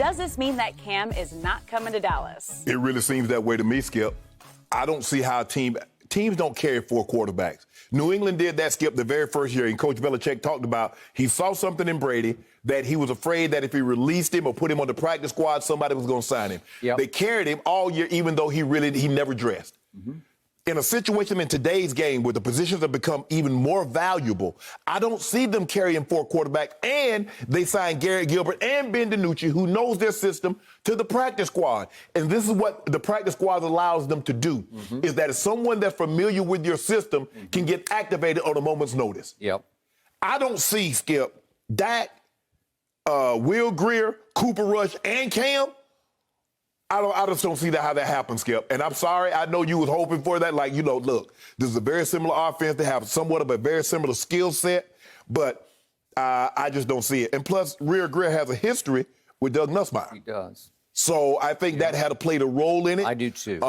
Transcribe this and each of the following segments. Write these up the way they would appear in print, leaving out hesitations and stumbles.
Does this mean that Cam is not coming to Dallas? It really seems that way to me, Skip. I don't see how teams don't carry 4 quarterbacks. New England did that, Skip, the very first year, and Coach Belichick talked about he saw something in Brady that he was afraid that if he released him or put him on the practice squad, somebody was going to sign him. Yep. They carried him all year, even though he never dressed. Mm-hmm. In a situation in today's game where the positions have become even more valuable, I don't see them carrying 4 quarterbacks, and they signed Garrett Gilbert and Ben DiNucci, who knows their system, to the practice squad. And this is what the practice squad allows them to do, is that if someone that's familiar with your system can get activated on a moment's notice. Yep. I don't see, Skip, Dak, Will Grier, Cooper Rush, and Cam. I just don't see how that happens, Skip. And I'm sorry, I know you was hoping for that. Like, look, this is a very similar offense. They have somewhat of a very similar skill set, but I just don't see it. And plus, Will Grier has a history with Doug Nussmeier. He does. So I think that had played a role in it. I do too.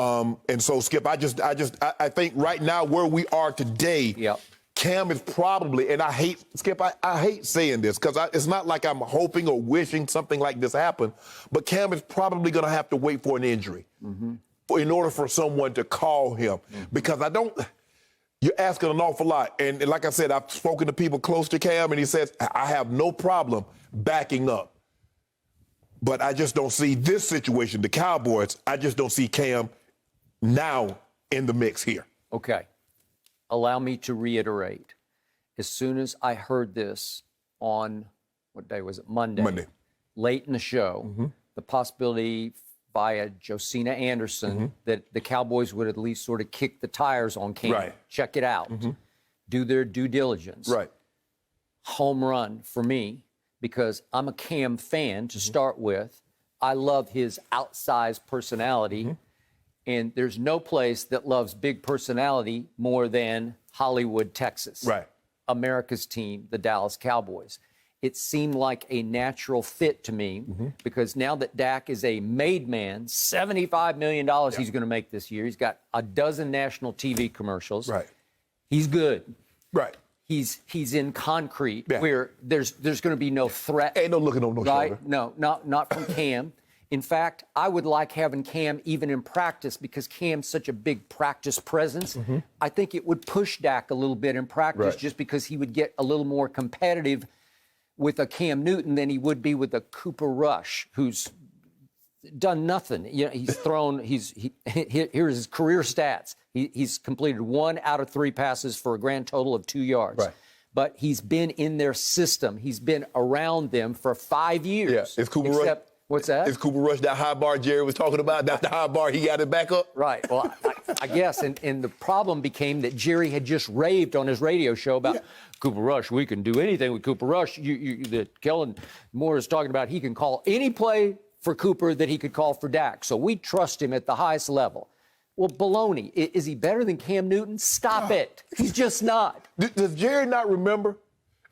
And so, Skip, I think right now where we are today, yep. Cam is probably, and I hate, Skip, I hate saying this because it's not like I'm hoping or wishing something like this happen, but Cam is probably going to have to wait for an injury in order for someone to call him. Because you're asking an awful lot. And like I said, I've spoken to people close to Cam, and he says, I have no problem backing up. But I just don't see this situation, the Cowboys, I just don't see Cam now in the mix here. Okay. Allow me to reiterate. As soon as I heard this on, what day was it? Monday. Late in the show, the possibility via Josina Anderson that the Cowboys would at least sort of kick the tires on Cam. Right. Check it out. Do their due diligence. Right. Home run for me, because I'm a Cam fan to start with. I love his outsized personality. And there's no place that loves big personality more than Hollywood, Texas. Right. America's team, the Dallas Cowboys. It seemed like a natural fit to me because now that Dak is a made man, $75 million he's going to make this year. He's got a dozen national TV commercials. Right. He's good. Right. He's in concrete where there's going to be no threat. Ain't no looking on no shoulder. No, not from Cam. In fact, I would like having Cam even in practice because Cam's such a big practice presence. I think it would push Dak a little bit in practice just because he would get a little more competitive with a Cam Newton than he would be with a Cooper Rush, who's done nothing. He's thrown. Here's his career stats. He's completed 1 out of 3 passes for a grand total of 2 yards. Right. But he's been in their system. He's been around them for 5 years. Yeah, it's Cooper Rush. What's that? Is Cooper Rush that high bar Jerry was talking about? That's the high bar he got it back up? Right. Well, I guess. And the problem became that Jerry had just raved on his radio show about Cooper Rush. We can do anything with Cooper Rush. That Kellen Moore is talking about. He can call any play for Cooper that he could call for Dak. So we trust him at the highest level. Well, baloney. Is he better than Cam Newton? Stop it. He's just not. Does Jerry not remember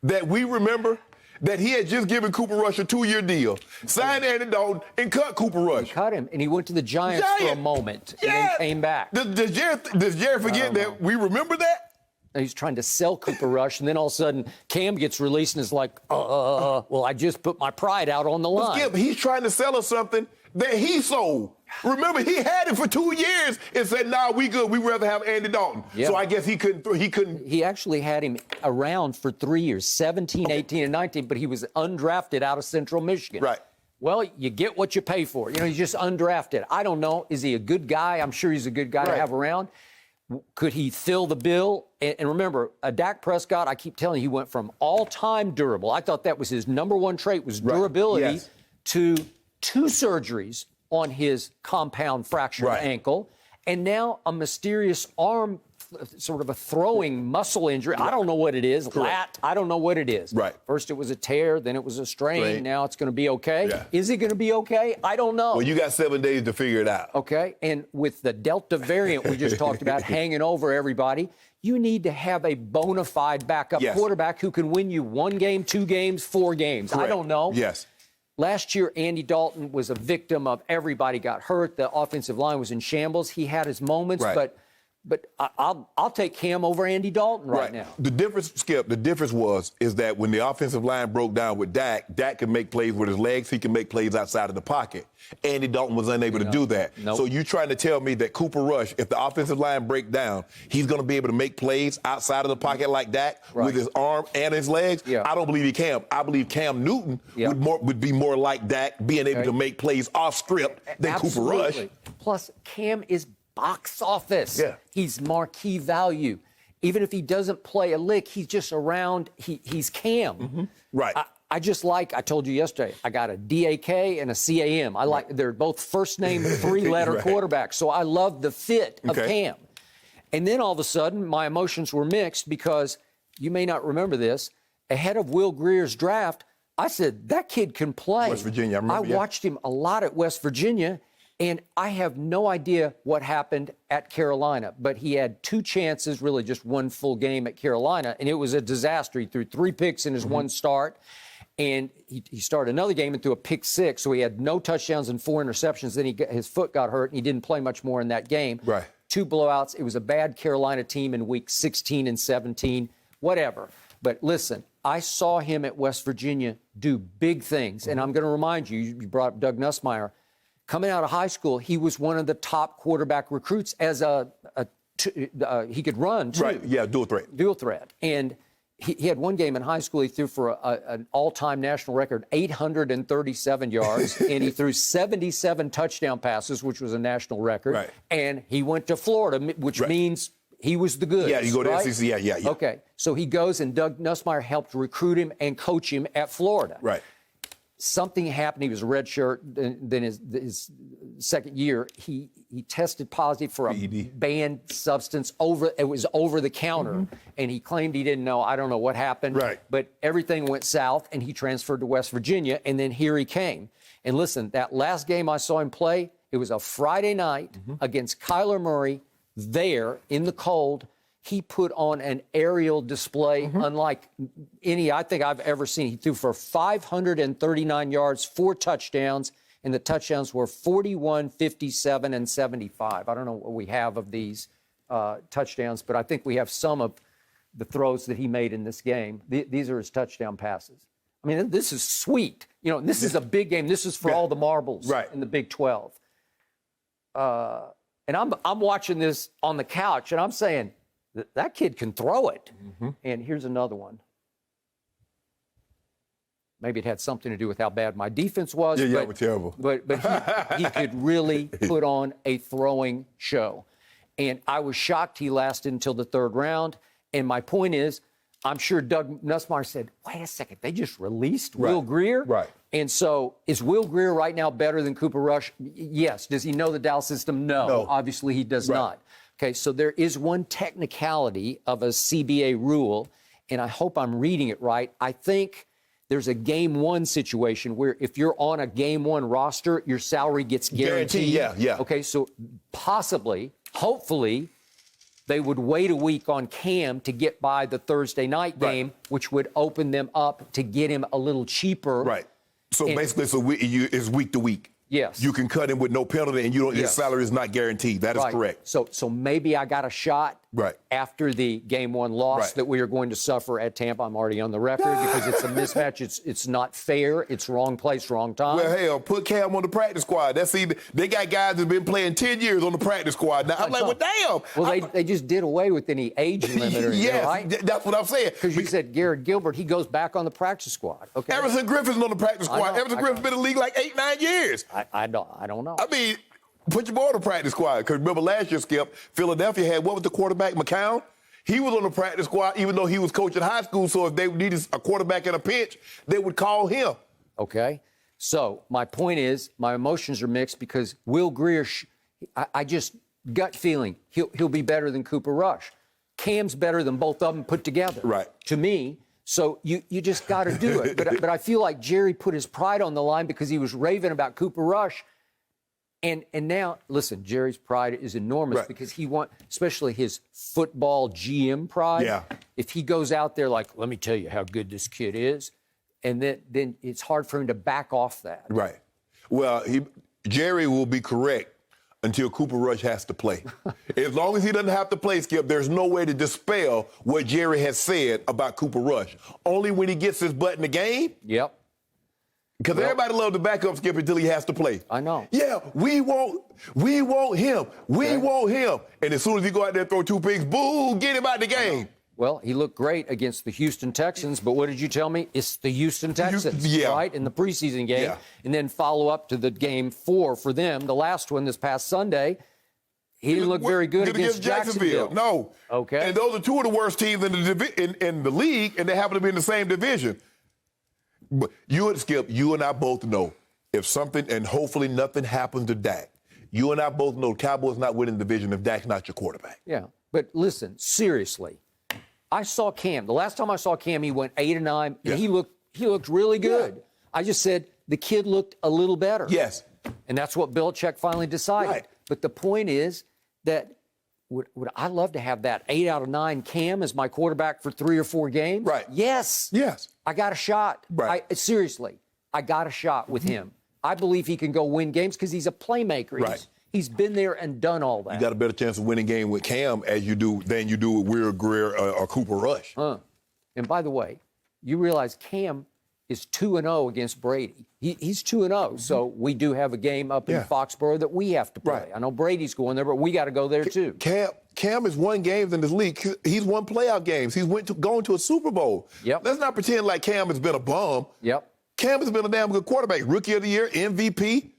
that we remember that he had just given Cooper Rush a 2-year deal, signed Andy Dalton, and cut Cooper Rush? He cut him, and he went to the Giants for a moment, and then came back. Does Jerry forget that we remember that? He's trying to sell Cooper Rush, and then all of a sudden, Cam gets released and is like, well, I just put my pride out on the line. Skip, he's trying to sell us something that he sold. Remember, he had it for 2 years and said, nah, we good. We'd rather have Andy Dalton. Yeah. So I guess he couldn't. He actually had him around for 3 years, 17, 18, and 19, but he was undrafted out of Central Michigan. Right. Well, you get what you pay for. He's just undrafted. I don't know. Is he a good guy? I'm sure he's a good guy to have around. Could he fill the bill? And remember, Dak Prescott, I keep telling you, he went from all-time durable. I thought that was his number one trait, was durability, to 2 surgeries on his compound fractured ankle, and now a mysterious arm, sort of a throwing muscle injury. I don't know what it is. Lat, I don't know what it is. Right. First it was a tear, then it was a strain. Now it's going to be okay. Yeah. Is it going to be okay? I don't know. Well, you got 7 days to figure it out. Okay, and with the Delta variant we just talked about hanging over everybody, you need to have a bona fide backup quarterback who can win you 1 game, 2 games, 4 games. Correct. I don't know. Yes. Last year, Andy Dalton was a victim of everybody got hurt. The offensive line was in shambles. He had his moments, but But I'll take Cam over Andy Dalton right now. The difference, Skip, is that when the offensive line broke down with Dak can make plays with his legs. He can make plays outside of the pocket. Andy Dalton was unable to do that. Nope. So you're trying to tell me that Cooper Rush, if the offensive line break down, he's going to be able to make plays outside of the pocket like Dak with his arm and his legs? Yeah. I don't believe he can. I believe Cam Newton would be more like Dak, being able to make plays off script than Cooper Rush. Plus, Cam is box office. Yeah. He's marquee value. Even if he doesn't play a lick, he's just around. He's Cam. Mm-hmm. Right. I told you yesterday, I got a DAK and a CAM. They're both first name, three-letter quarterbacks. So I love the fit of Cam. And then all of a sudden, my emotions were mixed because you may not remember this. Ahead of Will Grier's draft, I said, that kid can play. West Virginia, I remember. I watched him a lot at West Virginia. And I have no idea what happened at Carolina, but he had two chances, really just one full game at Carolina, and it was a disaster. He threw 3 picks in his one start, and he started another game and threw a pick 6, so he had no touchdowns and 4 interceptions. Then his foot got hurt, and he didn't play much more in that game. Right. 2 blowouts. It was a bad Carolina team in week 16 and 17, whatever. But listen, I saw him at West Virginia do big things, and I'm going to remind you, you brought up Doug Nussmeier. Coming out of high school, he was one of the top quarterback recruits as he could run, too. Right, yeah, dual threat. Dual threat. And he had one game in high school, he threw for an all-time national record, 837 yards, and he threw 77 touchdown passes, which was a national record. Right. And he went to Florida, which means he was the goods. Yeah, you go to SEC, yeah. Okay, so he goes, and Doug Nussmeier helped recruit him and coach him at Florida. Right. Something happened. He was a red shirt. Then his second year, he tested positive for a banned substance. It was over the counter, and he claimed he didn't know. I don't know what happened. Right. But everything went south, and he transferred to West Virginia, and then here he came. And listen, that last game I saw him play, it was a Friday night against Kyler Murray there in the cold. He put on an aerial display unlike any I think I've ever seen. He threw for 539 yards, 4 touchdowns, and the touchdowns were 41, 57, and 75. I don't know what we have of these touchdowns, but I think we have some of the throws that he made in this game. These are his touchdown passes. I mean, this is sweet. You know, this is a big game. This is for all the marbles in the Big 12. And I'm watching this on the couch, and I'm saying, that kid can throw it. And here's another one. Maybe it had something to do with how bad my defense was. Yeah, we're terrible. But he could really put on a throwing show. And I was shocked he lasted until the 3rd round. And my point is, I'm sure Doug Nussmeier said, wait a second, they just released Will Grier? Right. And so is Will Grier right now better than Cooper Rush? Yes. Does he know the Dallas system? No. Obviously he does not. Okay, so there is one technicality of a CBA rule, and I hope I'm reading it right. I think there's a game 1 situation where if you're on a game 1 roster, your salary gets guaranteed. Yeah. Okay, so possibly, hopefully, they would wait a week on Cam to get by the Thursday night game, which would open them up to get him a little cheaper. Right. So basically, it's week to week. Yes. You can cut him with no penalty, and his salary is not guaranteed. That is correct. So maybe I got a shot after the game 1 loss that we are going to suffer at Tampa. I'm already on the record because it's a mismatch. It's not fair. It's wrong place, wrong time. Well, hell, put Cam on the practice squad. They got guys that's been playing 10 years on the practice squad. Now, I'm like, well, damn. Well, they just did away with any age limiter. Yes, right? That's what I'm saying. Because you said Garrett Gilbert, he goes back on the practice squad. Okay. Everson Griffin's on the practice squad. Everson Griffin's been in the league like 8-9 years. I don't know. I mean, put your boy on the practice squad. Because remember last year, Skip, Philadelphia had, what was the quarterback, McCown? He was on the practice squad even though he was coaching high school. So if they needed a quarterback in a pinch, they would call him. Okay. So my point is, my emotions are mixed because Will Grier, I just gut feeling, he'll be better than Cooper Rush. Cam's better than both of them put together. Right. To me. So you just got to do it. But I feel like Jerry put his pride on the line because he was raving about Cooper Rush. And now, listen, Jerry's pride is enormous because he wants, especially his football GM pride. Yeah. If he goes out there like, let me tell you how good this kid is, and then it's hard for him to back off that. Right. Well, Jerry will be correct until Cooper Rush has to play. As long as he doesn't have to play, Skip, there's no way to dispel what Jerry has said about Cooper Rush. Only when he gets his butt in the game. Yep. Because everybody loves to back up Skip until he has to play. I know. Yeah, we want him. We want him. And as soon as he go out there and throw 2 picks, boo, get him out the game. Well, he looked great against the Houston Texans, but what did you tell me? It's the Houston Texans, right, in the preseason game. Yeah. And then follow up to the game 4 for them, the last one this past Sunday. He didn't look very good against Jacksonville. No. Okay. And those are 2 of the worst teams in the league, and they happen to be in the same division. But you and Skip, you and I both know if something, and hopefully nothing happens to Dak, you and I both know Cowboys not winning the division if Dak's not your quarterback. Yeah, but listen, seriously. I saw Cam. The last time I saw Cam, he went 8-9, and he looked really good. Yeah. I just said the kid looked a little better. Yes. And that's what Belichick finally decided. Right. But the point is that would I love to have that 8 out of 9 Cam as my quarterback for 3 or 4 games? Right. Yes. Yes. I got a shot. Right. Seriously, I got a shot with him. I believe he can go win games because he's a playmaker. Right. He's been there and done all that. You got a better chance of winning game with Cam than you do with Will Grier or Cooper Rush. And by the way, you realize Cam is 2-0 against Brady. He's 2-0, so we do have a game up in Foxborough that we have to play. Right. I know Brady's going there, but we got to go there too. Cam has won games in this league. He's won playoff games. He's going to a Super Bowl. Yep. Let's not pretend like Cam has been a bum. Yep. Cam has been a damn good quarterback. Rookie of the Year, MVP,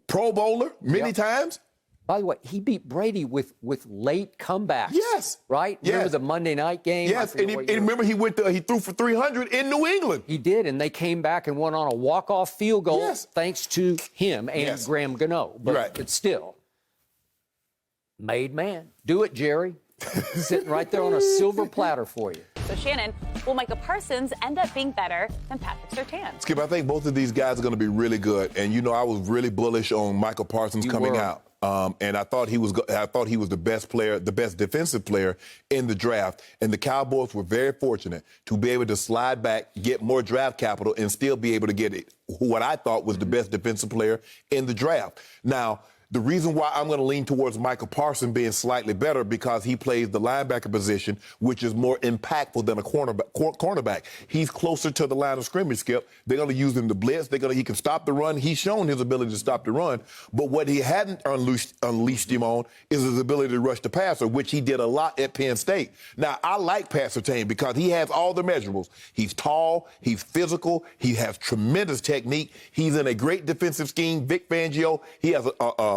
Pro Bowler many times. By the way, he beat Brady with late comebacks. Yes. Right? Yes. Remember the Monday night game? Yes, and remember he threw for 300 in New England. He did, and they came back and went on a walk-off field goal thanks to him and Graham Gano. But still, made man. Do it, Jerry. Sitting right there on a silver platter for you. So, Shannon, will Micah Parsons end up being better than Patrick Surtain? Skip, I think both of these guys are going to be really good. And, I was really bullish on Micah Parsons coming out. And I thought he was the best player, the best defensive player in the draft. And the Cowboys were very fortunate to be able to slide back, get more draft capital, and still be able to get what I thought was the best defensive player in the draft. Now, the reason why I'm going to lean towards Micah Parsons being slightly better because he plays the linebacker position, which is more impactful than a cornerback. He's closer to the line of scrimmage, Skip. They're going to use him to blitz. He can stop the run. He's shown his ability to stop the run. But what he hadn't unleashed him on is his ability to rush the passer, which he did a lot at Penn State. Now, I like Patrick Surtain because he has all the measurables. He's tall. He's physical. He has tremendous technique. He's in a great defensive scheme. Vic Fangio, he has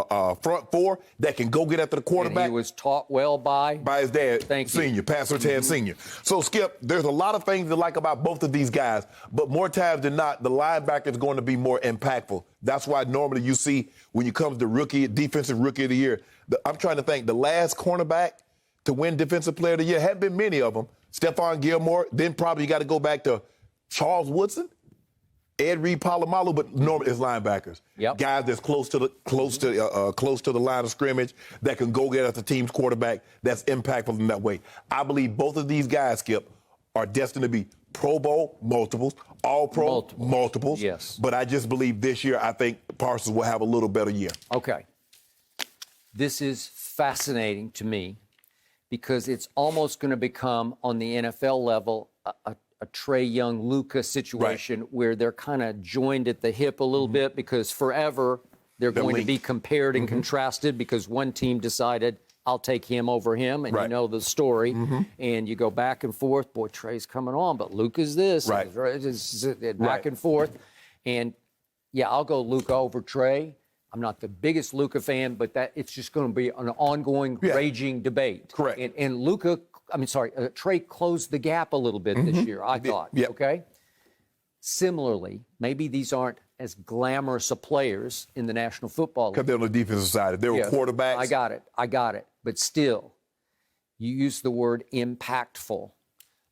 a front 4 that can go get after the quarterback. And he was taught well by his dad, Senior, Patrick Surtain Senior. So, Skip, there's a lot of things to like about both of these guys, but more times than not, the linebacker is going to be more impactful. That's why normally you see when you come to defensive rookie of the year, I'm trying to think, the last cornerback to win defensive player of the year, had been many of them. Stephon Gilmore, then probably you got to go back to Charles Woodson, Ed Reed Palomalu, but normally it's linebackers. Yep. Guys that's close to the line of scrimmage that can go get at the team's quarterback that's impactful in that way. I believe both of these guys, Skip, are destined to be Pro Bowl multiples, All-Pro multiples. Yes. But I just believe this year I think Parsons will have a little better year. Okay. This is fascinating to me because it's almost going to become, on the NFL level, a Trey Young-Luka situation where they're kind of joined at the hip a little bit because forever they're going to be compared and contrasted because one team decided, I'll take him over him, and you know the story. And you go back and forth. Boy, Trey's coming on, but Luka's this. Back and forth. And, I'll go Luka over Trey. I'm not the biggest Luka fan, but it's just going to be an ongoing, raging debate. Correct. And Trey closed the gap a little bit this year, I thought. Okay? Similarly, maybe these aren't as glamorous of players in the National Football League. Because they're on the defensive side. They were quarterbacks. I got it. But still, you use the word impactful.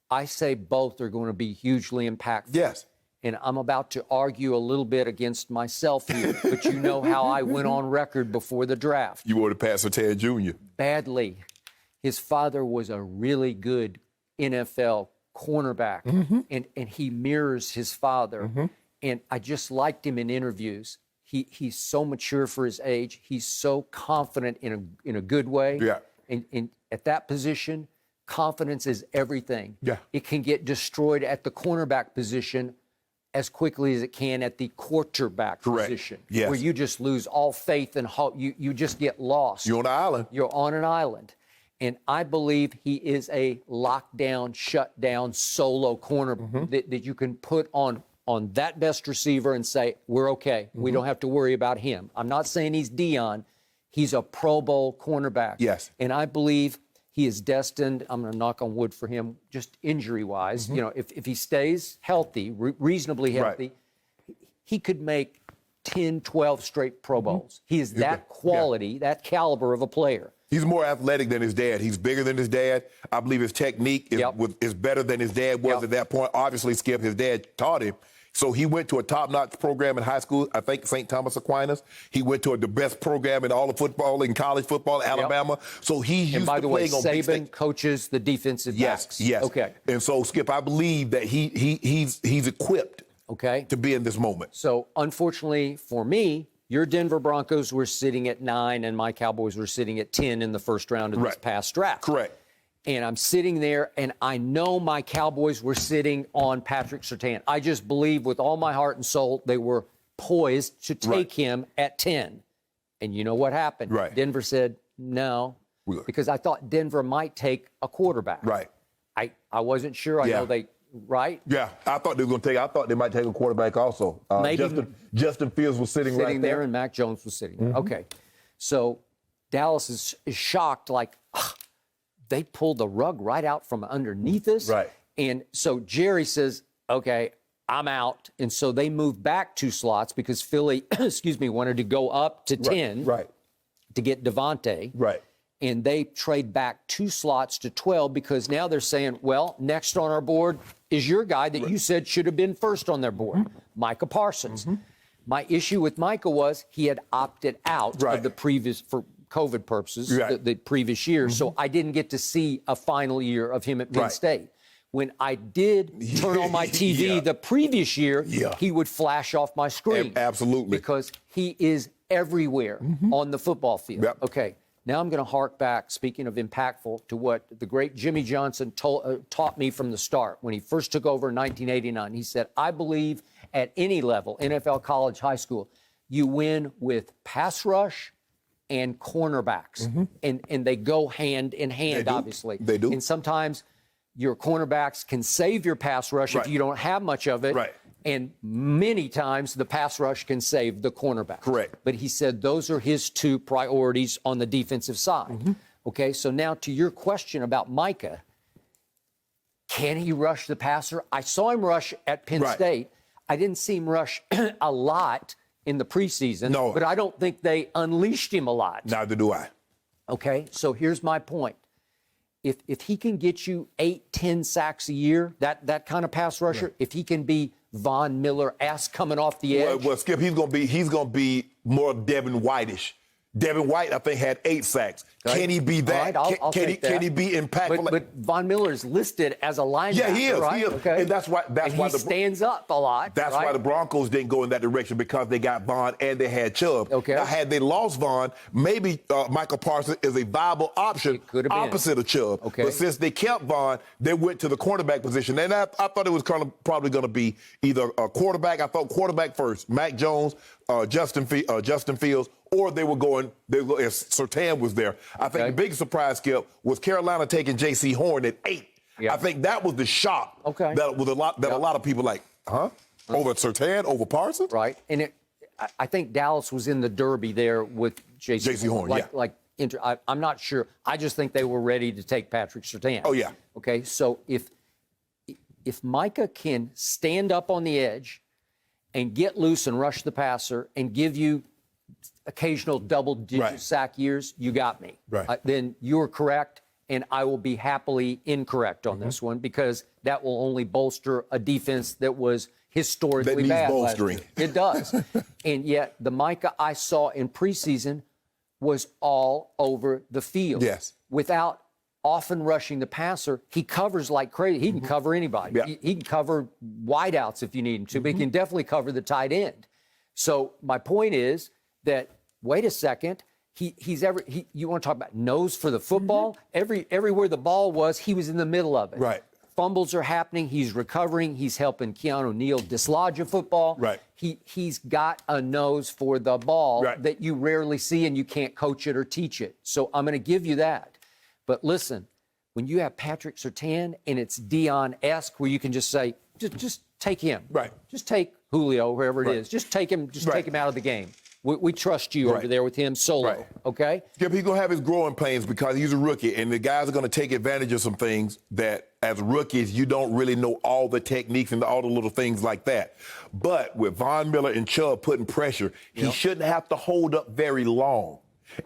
I say both are going to be hugely impactful. Yes. And I'm about to argue a little bit against myself here, but you know how I went on record before the draft. You wanted Patrick Surtain Jr. Badly. His father was a really good NFL cornerback, and he mirrors his father. And I just liked him in interviews. He's so mature for his age. He's so confident in a good way. Yeah. And at that position, confidence is everything. Yeah. It can get destroyed at the cornerback position as quickly as it can at the quarterback position. Yes. Where you just lose all faith and hope. You just get lost. You're on an island. You're on an island. And I believe he is a lockdown, shutdown, solo corner that you can put on that best receiver and say, we're okay. We don't have to worry about him. I'm not saying he's Dion. He's a Pro Bowl cornerback. Yes. And I believe he is destined, I'm going to knock on wood for him, just injury-wise. You know, if he stays healthy, reasonably healthy, he could make 10, 12 straight Pro Bowls. He is that quality, that caliber of a player. He's more athletic than his dad. He's bigger than his dad. I believe his technique is better than his dad was at that point. Obviously, Skip, his dad taught him. So he went to a top-notch program in high school, I think St. Thomas Aquinas. He went to the best program in all of football, in college football, Alabama. So he's used to playing on big stage. Saban coaches the defensive backs. Yes. Okay. And so, Skip, I believe that he's equipped to be in this moment. So, unfortunately for me, your Denver Broncos were sitting at 9 and my Cowboys were sitting at 10 in the first round of this past draft. Correct. And I'm sitting there, and I know my Cowboys were sitting on Patrick Surtain. I just believe with all my heart and soul they were poised to take him at 10. And you know what happened? Denver said no, because I thought Denver might take a quarterback. I wasn't sure. I know they Yeah, I thought they were going to take. I thought they might take a quarterback also. Maybe Justin Fields was sitting right there, and Mac Jones was sitting there. Okay, so Dallas is shocked, like they pulled the rug right out from underneath us. And so Jerry says, "Okay, I'm out," and so they moved back 2 slots because Philly, wanted to go up to 10, to get Devontae, and they trade back 2 slots to 12 because now they're saying, well, next on our board is your guy that you said should have been first on their board, Micah Parsons. My issue with Micah was he had opted out of the previous, for COVID purposes, the previous year, so I didn't get to see a final year of him at Penn State. When I did turn on my TV the previous year, he would flash off my screen. Absolutely. Because he is everywhere on the football field. Okay. Now I'm going to hark back, speaking of impactful, to what the great Jimmy Johnson taught me from the start when he first took over in 1989. He said, I believe at any level, NFL, college, high school, you win with pass rush and cornerbacks. And they go hand in hand, obviously. They do. And sometimes your cornerbacks can save your pass rush if you don't have much of it. And many times the pass rush can save the cornerback. Correct. But he said those are his 2 priorities on the defensive side. Okay, so now to your question about Micah, can he rush the passer? I saw him rush at Penn State. I didn't see him rush a lot in the preseason, but I don't think they unleashed him a lot. Neither do I. Okay, so here's my point. If he can get you 8, 10 sacks a year, that kind of pass rusher, if he can be Von Miller-esque coming off the edge. Well, Skip, he's gonna be more Devin White-ish. Devin White, I think, had 8 sacks. Can he be that? I'll take that. Can he be impactful? But Von Miller is listed as a linebacker. Yeah, he is. Right? He is. Okay. And that's why he stands up a lot. That's why the Broncos didn't go in that direction, because they got Von and they had Chubb. Okay. Now, had they lost Von, maybe Micah Parsons is a viable option opposite of Chubb. Okay. But since they kept Von, they went to the cornerback position. And I thought it was probably going to be either a quarterback. I thought quarterback first, Mac Jones, Justin Fields, or they were going as Surtain was there. I think the biggest surprise, Skip, was Carolina taking J.C. Horn at 8. I think that was the shock. That was a lot of people like, over Surtain, over Parsons? Right. And I think Dallas was in the derby there with J.C. Horn. I'm not sure. I just think they were ready to take Patrick Surtain. Oh, yeah. Okay, so if Micah can stand up on the edge and get loose and rush the passer and give you occasional double-digit sack years, you got me. Then you're correct, and I will be happily incorrect on this one, because that will only bolster a defense that was historically bad. Bolstering. It does. And yet the Micah I saw in preseason was all over the field. Without often rushing the passer, he covers like crazy. He can cover anybody. He can cover wideouts if you need him to, but he can definitely cover the tight end. So my point is that, wait a second, you want to talk about nose for the football? Everywhere the ball was, he was in the middle of it. Right. Fumbles are happening. He's recovering. He's helping Keanu Neal dislodge a football. Right. He's got a nose for the ball Right. that you rarely see, and you can't coach it or teach it. So I'm going to give you that. But listen, when you have Patrick Surtain and it's Dion-esque, where you can just say, just take him. Right. Just take Julio, wherever it Right. is. Just take him. Just Right. take him out of the game. We trust you Right. over there with him solo. Right. Okay. Yep, he's going to have his growing pains because he's a rookie, and the guys are going to take advantage of some things that, as rookies, you don't really know all the techniques and all the little things like that. But with Von Miller and Chubb putting pressure, he shouldn't have to hold up very long.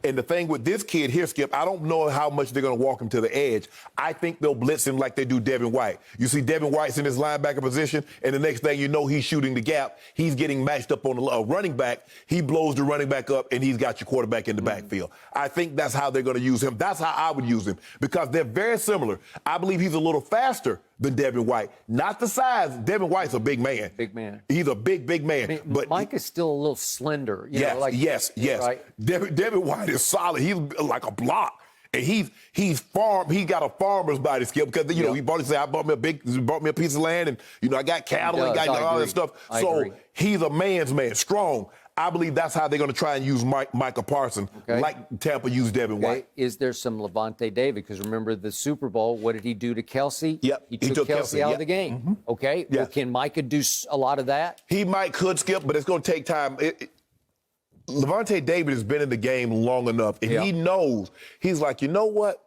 And the thing with this kid here, Skip, I don't know how much they're going to walk him to the edge. I think they'll blitz him like they do Devin White. You see Devin White's in his linebacker position, and the next thing you know, he's shooting the gap. He's getting matched up on a running back. He blows the running back up, and he's got your quarterback in the backfield. I think that's how they're going to use him. That's how I would use him because they're very similar. I believe he's a little faster than Devin White. Not the size. Devin White's a big man. Big man. He's a big man. I mean, but Mike is still a little slender. Yes. Right? Devin White is solid. He's like a block. And he's got a farmer's body, Skip, because he bought me a piece of land, and I got cattle and got all that stuff. So he's a man's man, strong. I believe that's how they're going to try and use Micah Parsons, like Tampa used Devin White. Is there some Levante David? Because remember the Super Bowl, what did he do to Kelsey? Yep. He took Kelsey out of the game. Okay. Yeah. Well, can Micah do a lot of that? He could, Skip, but it's going to take time. Levante David has been in the game long enough, and he knows. He's like, you know what?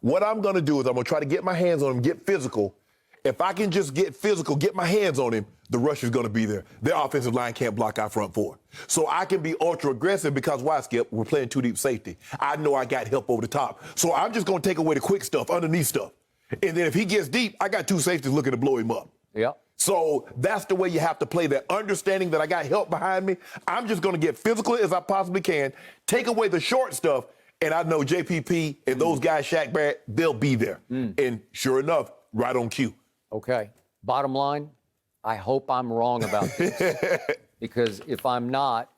What I'm going to do is I'm going to try to get my hands on him, get physical. If I can just get physical, get my hands on him, the rush is going to be there. Their offensive line can't block our front four. So I can be ultra aggressive because why, Skip? We're playing two deep safety. I know I got help over the top. So I'm just going to take away the quick stuff, underneath stuff. And then if he gets deep, I got two safeties looking to blow him up. Yeah. So that's the way you have to play that, understanding that I got help behind me. I'm just going to get physical as I possibly can, take away the short stuff, and I know JPP and those guys, Shaq Barrett, they'll be there. And sure enough, right on cue. Okay. Bottom line, I hope I'm wrong about this. Because if I'm not,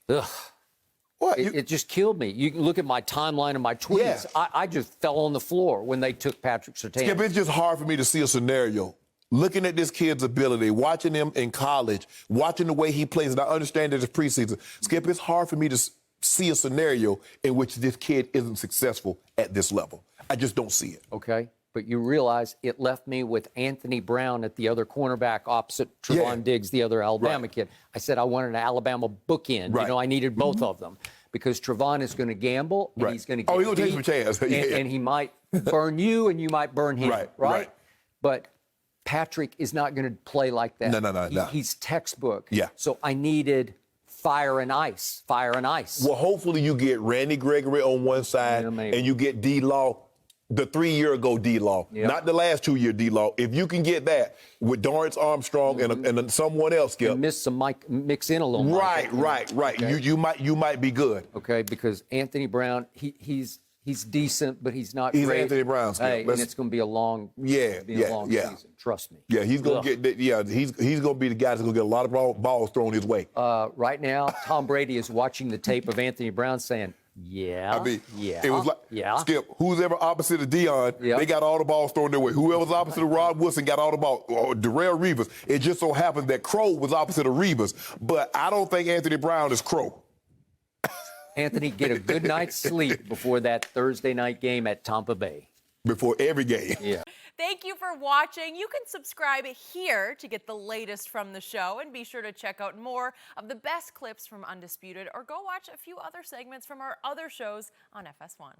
What? it just killed me. You can look at my timeline and my tweets. Yeah. I just fell on the floor when they took Patrick Surtain. Skip, it's just hard for me to see a scenario. Looking at this kid's ability, watching him in college, watching the way he plays, and I understand that it's preseason. Skip, it's hard for me to see a scenario in which this kid isn't successful at this level. I just don't see it. Okay. But you realize it left me with Anthony Brown at the other cornerback opposite Trevon Diggs, the other Alabama kid. I said I wanted an Alabama bookend. Right. I needed both of them because Trevon is going to gamble and he's going to get he's going to take beat, some chance. and he might burn you and you might burn him. Right. But Patrick is not going to play like that. No. He's textbook. Yeah. So I needed fire and ice. Well, hopefully you get Randy Gregory on one side and you get D-Law. The 3-year-ago D-Law, not the last 2-year D-Law. If you can get that with Dorrance Armstrong and someone else, Skip. And mix in a little. Right. Okay. You might be good. Okay, because Anthony Brown, he's decent, but he's not great. He's Anthony Brown, Skip. Hey, and it's going to be a long, season. Trust me. Yeah, he's going to get. Yeah, he's going to be the guy that's going to get a lot of balls thrown his way. Right now, Tom Brady is watching the tape of Anthony Brown saying, it was like, Skip, who's ever opposite of Dion, they got all the balls thrown their way. Whoever's opposite of Rod Wilson got all the balls. Or Darrell Reeves. It just so happened that Crow was opposite of Reeves. But I don't think Anthony Brown is Crow. Anthony, get a good night's sleep before that Thursday night game at Tampa Bay. Before every game. Yeah. Thank you for watching. You can subscribe here to get the latest from the show, and be sure to check out more of the best clips from Undisputed, or go watch a few other segments from our other shows on FS1.